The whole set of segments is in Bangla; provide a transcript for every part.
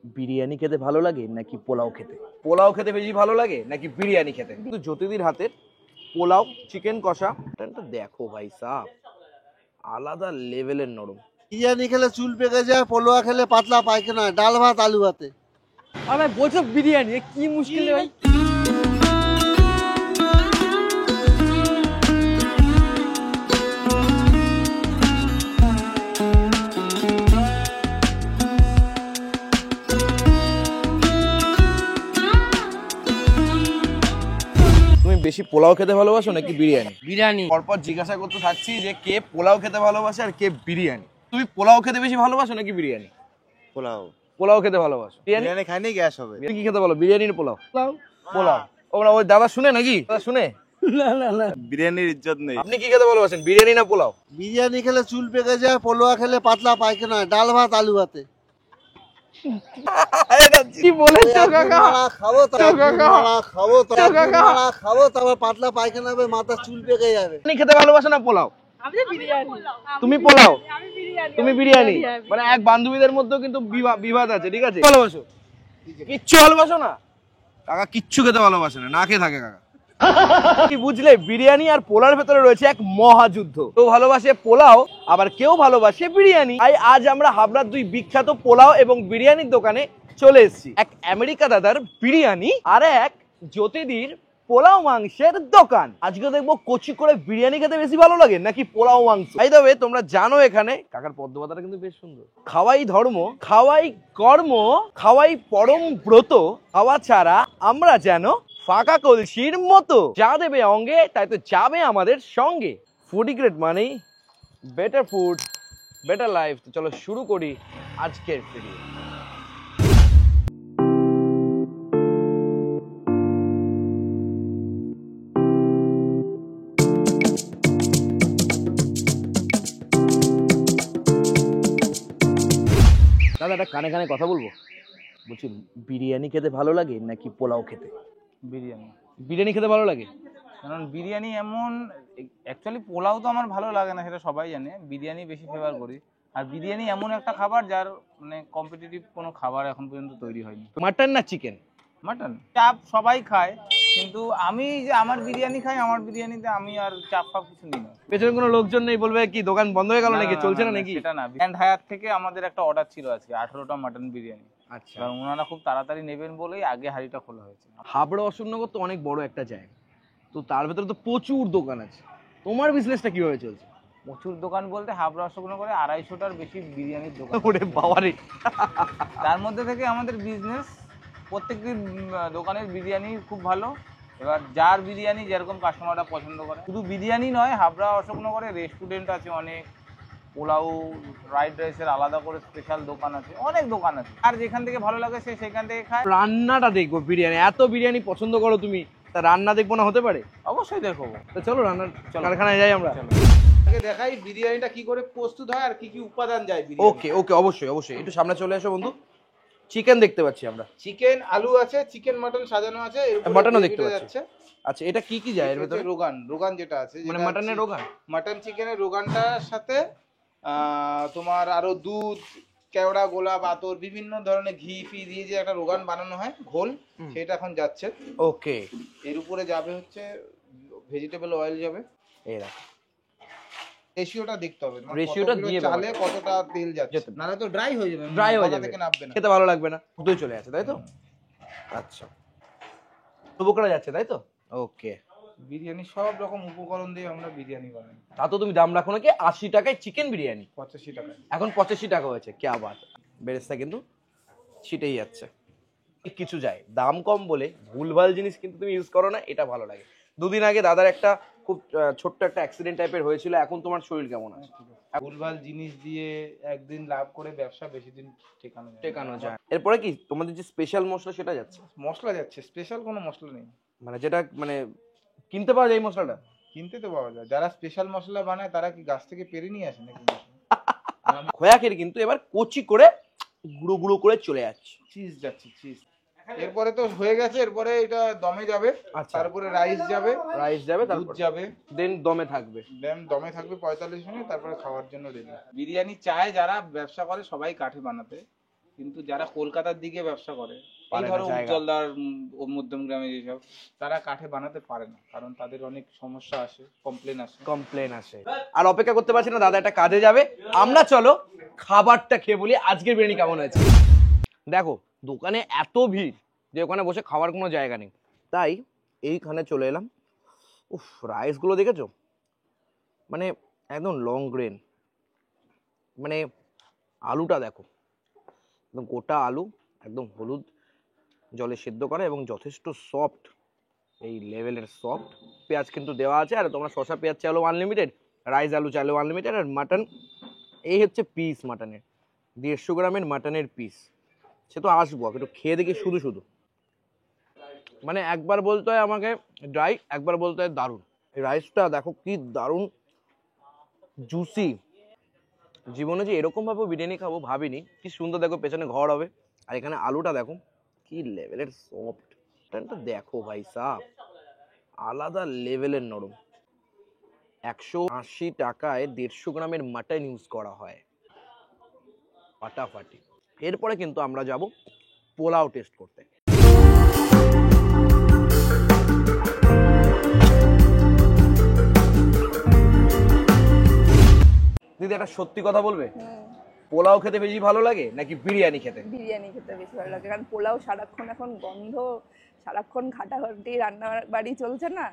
বিরিয়ানি খেতে ভালো লাগে নাকি পোলাও খেতে? পোলাও খেতে বেশি ভালো লাগে নাকি বিরিয়ানি খেতে? কিন্তু জ্যোতিদির হাতের পোলাও চিকেন কষা এটা দেখো ভাই সাহ, আলাদা লেভেলের নরম। বিরিয়ানি খেলে চুল পেকে যায়, পোলোয়া খেলে পাতলা পায়খানা হয়, ডাল ভাত আলু ভাতে। আরে বলছো বিরিয়ানি, কি মুশকিল ভাই। তুমি বেশি পোলাও খেতে ভালোবাসো নাকি বিরিয়ানি? বিরিয়ানি। পরপর জিজ্ঞাসা করতে থাকছি যে কে পোলাও খেতে ভালোবাসে আর কে বিরিয়ানি। তুমি পোলাও খেতে বেশি ভালোবাসো নাকি বিরিয়ানি? পোলাও। পোলাও খেতে ভালোবাসো। বিরিয়ানি খাইনি গ্যাস হবে। তুমি কি খেতে ভালো, বিরিয়ানি না পোলাও? পোলাও। ওরা ওই দাদা শুনে নাকি? দাদা শুনে? না না না, বিরিয়ানির ইজ্জত নেই। আপনি কি খেতে ভালোবাসেন, বিরিয়ানি না পোলাও? বিরিয়ানি খেলে চুল পেকে যায়, পোলোয়া খেলে পাতলা পায়খানা হয়, ডাল ভাত আলু ভাতে। কি বলেছো কাকা? খাবো তো খাবো তো খাবো তো আবার পাতলা পায়খানা হবে, মাথা চুল পেকে যাবে। আপনি খেতে ভালোবাসো না পোলাও? তুমি পোলাও, তুমি বিরিয়ানি। মানে এক বান্ধবীদের মধ্যেও কিন্তু বিবাদ আছে, ঠিক আছে? ভালোবাসো? কিচ্ছু ভালোবাসো না? কাকা কিচ্ছু খেতে ভালোবাসে না, না খেয়ে থাকে কাকা। কি বুঝলে, বিরিয়ানি আর পোলাওর ভেতরে রয়েছে এক মহাযুদ্ধ। কেউ ভালোবাসে পোলাও, আবার কেউ ভালোবাসে বিরিয়ানি। তাই আজ আমরা হাবড়ার দুই বিখ্যাত পোলাও এবং বিরিয়ানির দোকানে চলে এসেছি। এক আমেরিকা দাদার বিরিয়ানি আর এক জ্যোতিদির পোলাও মাংসের দোকান। আজকে দেখবো কচি করে বিরিয়ানি খেতে বেশি ভালো লাগে নাকি পোলাও মাংস। এই তবে তোমরা জানো এখানে কাকার পদ্মপাতাটা কিন্তু বেশ সুন্দর। খাওয়াই ধর্ম, খাওয়াই কর্ম, খাওয়াই পরম ব্রত, খাওয়া ছাড়া আমরা যেন ফাঁকা কলসির মতো। যা দেবে অঙ্গে তাই তো যাবে আমাদের সঙ্গে। ফুডি গ্রেড মানেই বেটার ফুড, বেটার লাইফ। তো চলো শুরু করি আজকের ভিডিও। দাদা একটা কানে কানে কথা বলবো, বলছি বিরিয়ানি খেতে ভালো লাগে নাকি পোলাও খেতে? বিরিয়ানি। বিরিয়ানি খেতে ভালো লাগে? কারণ বিরিয়ানি এমন, অ্যাকচুয়ালি পোলাও তো আমার ভালো লাগে না, সেটা সবাই জানে। বিরিয়ানি বেশি ফেভার করি। আর বিরিয়ানি এমন একটা খাবার যার মানে কম্পিটিটিভ কোনো খাবার এখন পর্যন্ত তৈরি হয়নি। মাটন না চিকেন? মাটন। চাপ সবাই খায়, কিন্তু আমি যে আমার বিরিয়ানি খাই, আমার বিরিয়ানিতে আমি আর চাপ ফাপ কিছু নিই না। পেছনে কোনো লোকজন নেই, বলবে কি দোকান বন্ধ হয়ে গেল নাকি, চলছে না নাকি? সেটা না, গ্র্যান্ড হায়াত থেকে আমাদের একটা অর্ডার ছিল আজকে 18টা মাটন বিরিয়ানি। আচ্ছা, কারণ ওনারা খুব তাড়াতাড়ি নেবেন বলেই আগে হাঁড়িটা খোলা হয়েছে। হাবড়া অশোকনগর তো অনেক বড় একটা জায়গা, তো তার ভেতরে তো প্রচুর দোকান আছে। তোমার বিজনেসটা কিভাবে চলছে? প্রচুর দোকান বলতে হাবড়া অশোকনগরে 250টার বেশি বিরিয়ানির দোকান। ওরে বাবারে। তার মধ্যে থেকে আমাদের বিজনেস, প্রত্যেকটি দোকানের বিরিয়ানি খুব ভালো। এবার যার বিরিয়ানি যেরকম কাস্টমাররা পছন্দ করে। শুধু বিরিয়ানি নয়, হাবড়া অশোকনগরে রেস্টুরেন্ট আছে অনেক, পোলাও ফ্রাইড রাইসের আলাদা করে স্পেশাল দোকান আছে, অনেক দোকান আছে। আর যেখান থেকে ভালো লাগে সে সেখান থেকে খায়। রান্নাটা দেখবো, বিরিয়ানি এত বিরিয়ানি পছন্দ করো তুমি, তা রান্না দেখবো না হতে পারে? অবশ্যই দেখো। তো চলো রান্নার কারখানায় যাই আমরা। দেখাই বিরিয়ানিটা কি করে প্রস্তুত হয় আর কি কি উপাদান যায়। ওকে ওকে, অবশ্যই অবশ্যই, একটু সামনে চলে আসো বন্ধু। চিকেন দেখতে পাচ্ছি আমরা, চিকেন আলু আছে, চিকেন মটন সাজানো আছে, মটনও দেখতে পাচ্ছি। আচ্ছা, এটা কি কি যায় এর ভিতরে? রোগান, রোগান যেটা আছে, মানে মটনের রোগান, মটন চিকেনের রোগানটার সাথে তোমার আরো দুধ, কেওড়া, গোলাপ, আতর, বিভিন্ন ধরনের ঘি ফি দিয়ে যে একটা রোগান বানানো হয় ঘোল, সেটা এখন যাচ্ছে। ওকে, এর উপরে যাবে হচ্ছে ভেজিটেবল অয়েল যাবে। এরা রেশিওটা দেখতে হবে, রেশিওটা দিয়ে চালে কতটা তেল যাচ্ছে, নাহলে তো ড্রাই হয়ে যাবে, ড্রাই হয়ে যাবে, থেকে নামবে না, খেতে ভালো লাগবে না, দুধই চলে আসে, তাই তো? আচ্ছা, উপকরণ যাচ্ছে তাই তো? ওকে। বিরিয়ানি সব রকম উপকরণ দিয়ে আমরা বিরিয়ানি বানাই। তা তো তুমি দাম রাখো নাকি 80 টাকায় চিকেন বিরিয়ানি? 85 টাকা। এখন 85 টাকা হয়েছে, ক্যা বাত। বেরেস্তা কিন্তু ছিটেই যাচ্ছে। কিছু যায় দাম কম বলে ভুলভাল জিনিস কিন্তু তুমি ইউজ করো না, এটা ভালো লাগে। দুদিন আগে দাদার একটা খুব ছোট্ট একটা অ্যাক্সিডেন্ট টাইপের হয়েছিল, এখন তোমার শরীর কেমন আছে? ভুলভাল জিনিস দিয়ে একদিন লাভ করে ব্যবসা বেশি দিন টেকানো যায়। এরপরে কি তোমাদের যে স্পেশাল মশলা সেটা যাচ্ছে? মশলা যাচ্ছে, স্পেশাল কোনো মশলা নেই। মানে যেটা মানে কিনতে পাওয়া যায় এই মশলাটা? কিনতে তো পাওয়া যায়। যারা স্পেশাল মশলা বানায় তারা কি গাছ থেকে পেরে নিয়ে আসে নাকি? খোয়াকের কিন্তু এবার কচি করে গুঁড়ো গুঁড়ো করে চলে যাচ্ছে। চিজ যাচ্ছে, চিজ। এরপরে তো হয়ে গেছে, এরপরে এটা দমে যাবে। তারপরে রাইস যাবে, দুধ যাবে, দেন দমে থাকবে। দমে থাকবে 45 মিনিট, তারপরে খাওয়ার জন্য রেডি। বিরিয়ানি চায় যারা ব্যবসা করে সবাই কাঠে বানাতে, কিন্তু যারা কলকাতার দিকে ব্যবসা করে, এই পারে না ধরো জায়গা। উজ্জ্বলদার মধ্যম গ্রামে যেসব, তারা কাঠে বানাতে পারে না, কারণ তাদের অনেক সমস্যা আসে, কমপ্লেন আসে। আর অপেক্ষা করতে পারছি না, দাদা একটা কাজে যাবে, আমরা চলো খাবারটা খেয়ে বলি আজকের বিরিয়ানি কেমন হয়েছে। দেখো দোকানে এত ভিড় যে ওখানে বসে খাওয়ার কোনো জায়গা নেই, তাই এইখানে চলে এলাম। উফ, রাইসগুলো দেখেছো, মানে একদম লং গ্রেন, মানে আলুটা দেখো একদম গোটা আলু, একদম হলুদ জলে সেদ্ধ করা এবং যথেষ্ট সফট, এই লেভেলের সফট। পেঁয়াজ কিন্তু দেওয়া আছে, আর তোমরা শসা পেঁয়াজ চাইলেও আনলিমিটেড, রাইস আলু চাইলেও আনলিমিটেড। আর মাটন, এই হচ্ছে পিস মাটনের, 150 গ্রামের মাটনের পিস। সে তো আসবো, একটু খেয়ে দেখি শুধু শুধু, মানে একবার বলতে হয় আমাকে ড্রাই, একবার বলতে হয় দারুণ। এই রাইসটা দেখো কি দারুণ জুসি, জীবনে যে এরকম ভাবে বিরিয়ানি খাবো ভাবিনি। কি সুন্দর দেখো, পেছনে ঘর হবে, আর এখানে আলুটা দেখো কি লেভেলের সফট, দেখো ভাই সাহ, আলাদা লেভেলের নরম। 180 টাকায় 150 গ্রামের মাটন ইউজ করা হয়, ফাটাফাটি। এরপরে কিন্তু আমরা যাব পোলাও টেস্ট করতে। দিদি একটা সত্যি কথা বলবে, পোলাও খেতে বেশি ভালো লাগে নাকি বিরিয়ানি খেতে? বিরিয়ানি খেতে বেশি ভালো লাগে, কারণ পোলাও সারাক্ষণ এখন গন্ধ, সারাক্ষণ খাটাখাটি রান্না বাড়ি চলছে না,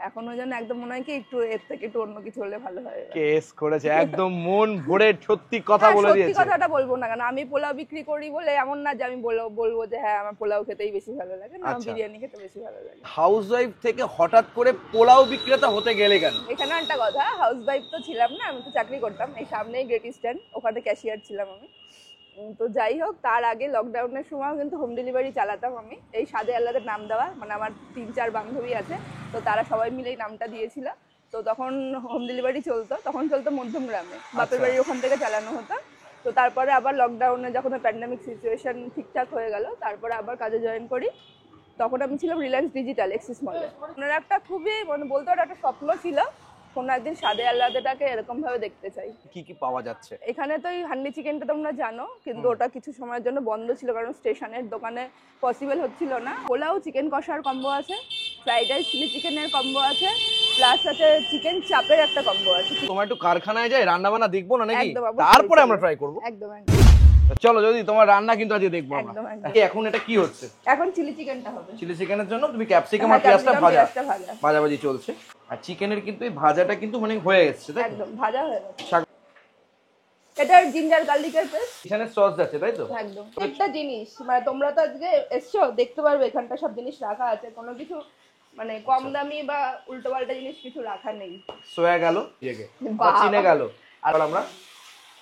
এখন ওই জন্য একদম মনে হয় কি একটু এর থেকে একটু অন্য কিছু হলে ভালো হয়। কেস করেছে, একদম মন ভরে সত্যি কথা বলে দিয়েছে। সত্যি কথাটা বলবো না, কারণ আমি পোলাও বিক্রি করি বলে এমন না যে আমি বলবো যে হ্যাঁ আমার পোলাও খেতেই বেশি ভালো লাগে, না আমার বিরিয়ানি খেতে বেশি ভালো লাগে। হাউসওয়াইফ থেকে হঠাৎ করে পোলাও বিক্রেতা হতে গেলে কেন? এখানে একটা কথা, হাউসওয়াইফ তো ছিলাম না, আমি তো চাকরি করতাম এই সামনেই গ্রেট ইস্টার্ন, ওখানে ক্যাশিয়ার ছিলাম আমি। তো যাই হোক, তার আগে লকডাউনের সময় কিন্তু হোম ডেলিভারি চালাতাম আমি, এই স্বাদে আল্লাদের নাম দেওয়া, মানে আমার 3-4 বান্ধবী আছে, তো তারা সবাই মিলে এই নামটা দিয়েছিল। তো তখন হোম ডেলিভারি চলতো, তখন চলতো মধ্যম গ্রামে, বাপের বাড়ির ওখান থেকে চালানো হতো। তো তারপরে আবার লকডাউনে যখন প্যান্ডামিক সিচুয়েশন ঠিকঠাক হয়ে গেল, তারপরে আবার কাজে জয়েন করি। তখন আমি ছিলাম রিলায়েন্স ডিজিটাল এক্সিস মলে। ওনার একটা খুবই মানে বলতে পারো একটা স্বপ্ন ছিল, কোনো একদিন স্বাদে আল্লাহটাকে এরকম ভাবে দেখতে চাই। কি কি পাওয়া যাচ্ছে এখানে? তো এই হান্ডি চিকেনটা তোমরা জানো, কিন্তু ওটা কিছু সময়ের জন্য বন্ধ ছিল, কারণ স্টেশনের দোকানে পসিবল হচ্ছিল না। পোলাও চিকেন কষার কম্বো আছে, ফ্রাইড রাইস চিলি চিকেনের কম্বো আছে, প্লাস আছে চিকেন চাপের একটা কম্বো আছে। তোমার একটু কারখানায় যাই, রান্না বান্না দেখবো না নাকি, একদম, অবশ্যই তারপরে আমরা ট্রাই করবো। একদম চলো, যদি তোমার রান্না কিন্তু আজকে দেখবো আমরা। একদম, একদম। এখন এটা কি হচ্ছে? এখন চিলি চিকেনটা হবে। চিলি চিকেনের জন্য তুমি ক্যাপসিকাম আর হ্যাঁ, পেঁয়াজটা ক্যাপসিকাম, পেঁয়াজটা ভাজা। ভাজাভাজি চলছে, আর চিকেনের কিন্তু এই ভাজাটা কিন্তু মানে হয়ে গেছে, তাই তো? একদম ভাজা হয়ে গেছে। শাক- এটা জিঞ্জার গার্লিকের পেস্ট। এখানে সস যাচ্ছে, তাই তো? একদম একটা জিনিস, মানে তোমরা তো আজকে এসছো, দেখতে পারবে এখানটা সব জিনিস রাখা আছে, কোনো কিছু মানে কম দামি বা উল্টো পাল্টা জিনিস কিছু রাখা নেই। সোয়া গেল, বাহ। চিনে গেল, আর আমরা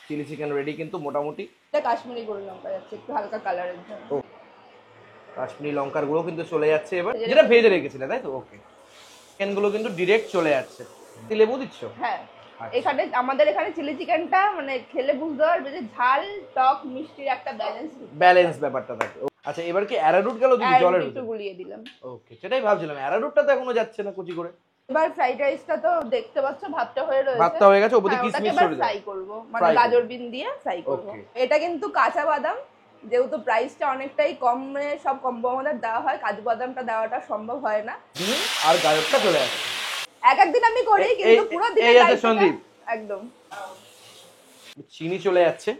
চিলি চিকেন রেডি কিন্তু মোটামুটি। এটা কাশ্মীরি গোল লঙ্কা যাচ্ছে একটু হালকা কালারের জন্য। কাশ্মীরি লঙ্কার গুঁড়ো কিন্তু চলে যাচ্ছে এবার, যেটা ভেজে রেখেছিলে, তাই তো? ওকে, চিকেন গুলো কিন্তু ডিরেক্ট চলে যাচ্ছে। লেবু দিচ্ছ? হ্যাঁ, আচ্ছা। এখানে আমাদের এখানে চিলি চিকেনটা মানে খেলে বুঝতে পারবে যে ঝাল টক মিষ্টির একটা ব্যালেন্স ব্যাপারটা থাকে। আচ্ছা, এবার কি অ্যারারুট গেল দিদি জলের একটু গুলিয়ে দিলাম। ওকে, সেটাই ভাবছিলাম, অ্যারারুটটা তো এখনো যাচ্ছে না কুচি করে। এবার ফ্রাইড রাইসটা তো দেখতে পাচ্ছ ভাতটা হয়ে রয়েছে, ভাতটা হয়ে গেছে, ওপরে হ্যাঁ, কিশমিশ ওটাকে এবার ছড়িয়ে ফ্রাই দাও। করব, মানে Fry করবো। গাজর বিন দিয়ে ফ্রাই করব। Okay. এটা কিন্তু কাঁচা বাদাম, যেহেতু প্রাইসটা অনেকটাই কম, মানে সব কম্বো আমাদের দেওয়া হয়, কাজু বাদামটা দেওয়াটা সম্ভব হয় না। আর গাজরটা চলে আসছে। একদিন আমি করি, কিন্তু পুরো দিন এই আছে সন্দীপ, একদম চিনি চলে যাচ্ছে।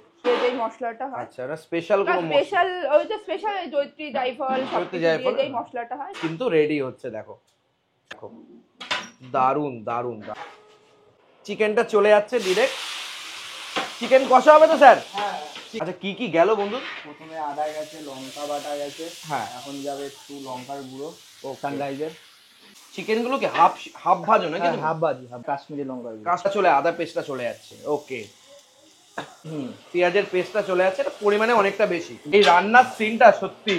যেই মশলাটা হয়, আচ্ছা, এটা স্পেশাল কোনো মশলা স্পেশাল ওই যে স্পেশাল জয়ত্রী জায়ফল সব জয়ত্রী জায়ফল। যেই মশলাটা হয় কিন্তু রেডি হচ্ছে, দেখো দেখো, দারুন দারুন। চিকেনটা চলে যাচ্ছে ডিরেক্ট। চিকেন কষা হবে তো স্যার? আচ্ছা, কি কি গেল বন্ধু? প্রথমে আদা গেছে, লঙ্কা বাটা গেছে, হ্যাঁ, এখন যাবে একটু লঙ্কার গুঁড়ো ও সানরাইজের। চিকেন গুলোকে হাফ হাফ ভাজো নাকি? হাফ ভাজি, হাফ কাশ্মীরি লঙ্কার গুঁড়ো। কাঁচটা চলে, আদা পেস্টটা চলে যাচ্ছে। ওকে, পেঁয়াজের পেস্টটা চলে যাচ্ছে, এটা পরিমাণে অনেকটা বেশি। এই রান্নার সিনটা সত্যি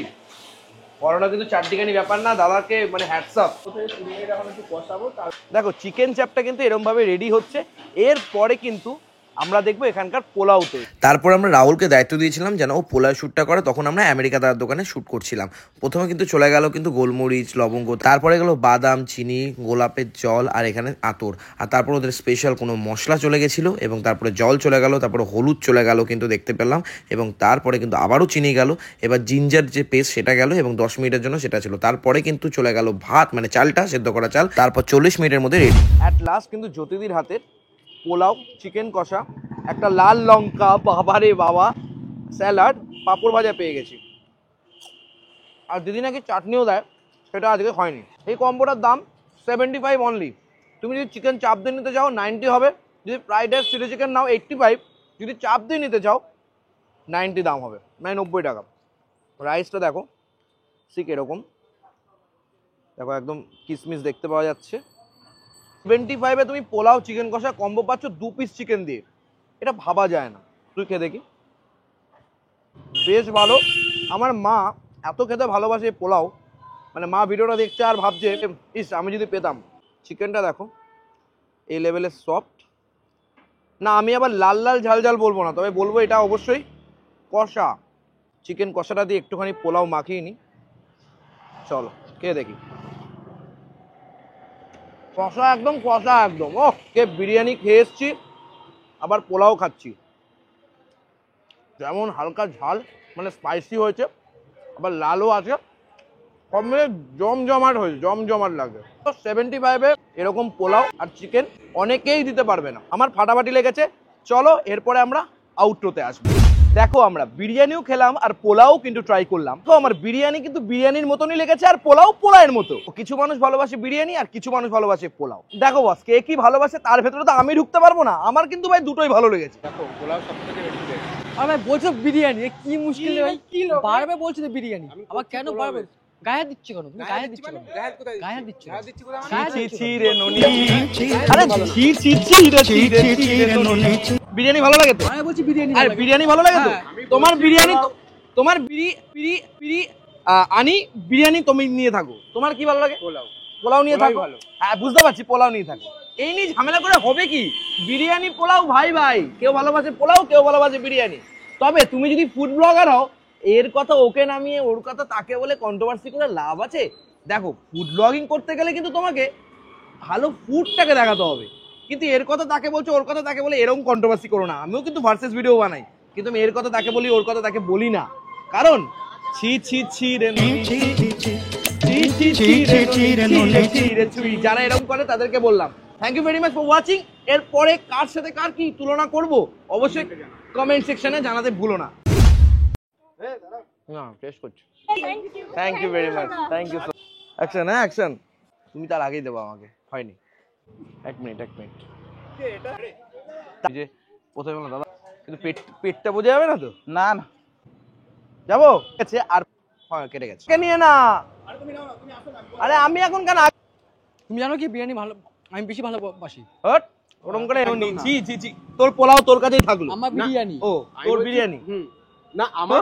করোনা কিন্তু চারটিখানি ব্যাপার না, দাদাকে মানে হ্যাটস আপ। এখন একটু কষাবো, দেখো চিকেন চাপটা কিন্তু এরকম ভাবে রেডি হচ্ছে। এরপরে কিন্তু আমরা দেখবো এখানকার পোলাওতে। তারপর আমরা রাহুলকে দায়িত্ব দিয়েছিলাম যেন ও পোলাও শ্যুটটা করে, তখন আমরা আমেরিকা দাদার দোকানে শ্যুট করছিলাম। প্রথমে কিন্তু চলে গেল কিন্তু গোলমরিচ, লবঙ্গ, তারপরে গেল বাদাম, চিনি, গোলাপের জল আর এখানে আতর, আর তারপর ওদের স্পেশাল কোনো মশলা চলে গেছিলো, এবং তারপরে জল চলে গেল, তারপরে হলুদ চলে গেল কিন্তু দেখতে পেলাম, এবং তারপরে কিন্তু আবারও চিনি গেল, এবার জিঞ্জার যে পেস্ট সেটা গেল, এবং 10 মিনিটের জন্য সেটা ছিল। তারপরে কিন্তু চলে গেল ভাত, মানে চালটা সেদ্ধ করা চাল, তারপর 40 মিনিটের মধ্যে রেডি। অ্যাট লাস্ট কিন্তু জ্যোতিদির হাতের পোলাও, চিকেন কষা, একটা লাল লঙ্কা, বাবারে বাবা, স্যালাড, পাঁপড় ভাজা পেয়ে গেছি। আর দিদি নাকি চাটনিও দেয়, সেটা আজকে হয়নি। এই কম্বোটার দাম 75 অনলি। তুমি যদি চিকেন চাপ দিয়ে নিতে চাও 90 হবে, যদি ফ্রাইড রাইস চিলি চিকেন নাও 85, যদি চাপ দিয়ে নিতে চাও 90 দাম হবে, মানে 90 টাকা। রাইসটা দেখো ঠিক এরকম, দেখো একদম কিসমিস দেখতে পাওয়া যাচ্ছে। 75-এ তুমি পোলাও, চিকেন কষা কম্বো পাচ্ছ 2 পিস চিকেন দিয়ে, এটা ভাবা যায় না। তুই খেয়ে দেখি, বেশ ভালো। আমার মা এত খেতে ভালোবাসে পোলাও, মানে মা ভিডিওটা দেখছে আর ভাবছে ইস আমি যদি পেতাম। চিকেনটা দেখো এই লেভেলের সফট না, আমি আবার লাল লাল ঝাল ঝাল বলবো না, তবে বলবো এটা অবশ্যই কষা। চিকেন কষাটা দিয়ে একটুখানি পোলাও মাখিয়ে নিই, চলো খেয়ে দেখি। কষা একদম, কষা একদম। ও কে বিরিয়ানি খেয়ে এসছি, আবার পোলাও খাচ্ছি। যেমন হালকা ঝাল মানে স্পাইসি হয়েছে, আবার লালও আছে, সব মিলে জমজমাট হয়েছে, জমজমাট লাগে। তো 75-এ এরকম পোলাও আর চিকেন অনেকেই দিতে পারবে না। আমার ফাটাফাটি লেগেছে। চলো এরপরে আমরা আউটরোতে আসবো। দেখো আমরা বিরিয়ানিও খেলাম আর পোলাও কিন্তু ট্রাই করলাম। তো আমার বিরিয়ানি কিন্তু বিরিয়ানির মতনই লেগেছে, আর পোলাও পোলাওয়ের মতো। কিছু মানুষ ভালোবাসে বিরিয়ানি আর কিছু মানুষ ভালোবাসে পোলাও। দেখো বস, কে কি ভালোবাসে তার ভেতরে তো আমি ঢুকতে পারবো না। আমার কিন্তু ভাই দুটোই ভালো লেগেছে। দেখো পোলাও সবথেকে বেশি টেস্ট। আর ভাই বলছো বিরিয়ানি, এ কি মুশকিল ভাই, বারবার বলছো তো বিরিয়ানি, আবার কেন বারবার গায়ে দিচ্ছ কেন? তুমি গায়ে দিচ্ছ কেন? গায়ে দিচ্ছ ছি ছি রে ননি, আরে ছি ছি ছি রে ছি রে ননি। বিরিয়ানি ভালো লাগে তো? আমি বলছি বিরিয়ানি, আর বিরিয়ানি ভালো লাগে তো? তোমার বিরিয়ানি, তোমার আনি বিরিয়ানি তুমি নিয়ে থাকো। তোমার কি ভালো লাগে? পোলাও। পোলাও নিয়ে থাকো। হ্যাঁ বুঝতে পারছি, পোলাও নিয়ে থাকো। এই নিয়ে ঝামেলা করে হবে কি? বিরিয়ানি পোলাও ভাই ভাই, কেউ ভালোবাসে পোলাও, কেউ ভালোবাসে বিরিয়ানি। তবে তুমি যদি ফুড ব্লগার হও, এর কথা ওকে নামিয়ে ওর কথা তাকে বলে কন্ট্রোভার্সি করে লাভ আছে? দেখো ফুড ব্লগিং করতে গেলে কিন্তু তোমাকে ভালো ফুডটাকে দেখাতে হবে, কিন্তু এর কথা তাকে বলছো, ওর কথা তাকে বলে, এরকম কন্ট্রোভার্সি করো না। আমিও কিন্তু ভার্সেস ভিডিও বানাই, কিন্তু আমি এর কথা তাকে বলি, ওর কথা তাকে বলি না, কারণ ছি ছি ছি রে যারা এরকম করে তাদেরকে বললাম। Thank you very much for watching. এরপরে কার সাথে কার কি তুলনা করব অবশ্যই কমেন্ট সেকশনে জানাতে ভুলো না। না টেস্ট করছি। Thank you very much, thank you. Action, হ্যাঁ অ্যাকশন। তুমি তার আগেই দেবো আমাকে, হয়নি। এক মিনিট যে প্রথমে বললাম দাদা, কিন্তু পেটটা বোঝা যাবে না তো? না না যাবো আর হ্যাঁ কেটে গেছে, নিয়ে না। আরে আমি এখন কেন? তুমি জানো কি বিরিয়ানি ভালো, আমি বেশি ভালোবাসি। হট ওরকম করে ছি ছি ছি, তোর পোলাও তোর কাছেই থাকলো। আমার বিরিয়ানি। ও তোর বিরিয়ানি না আমার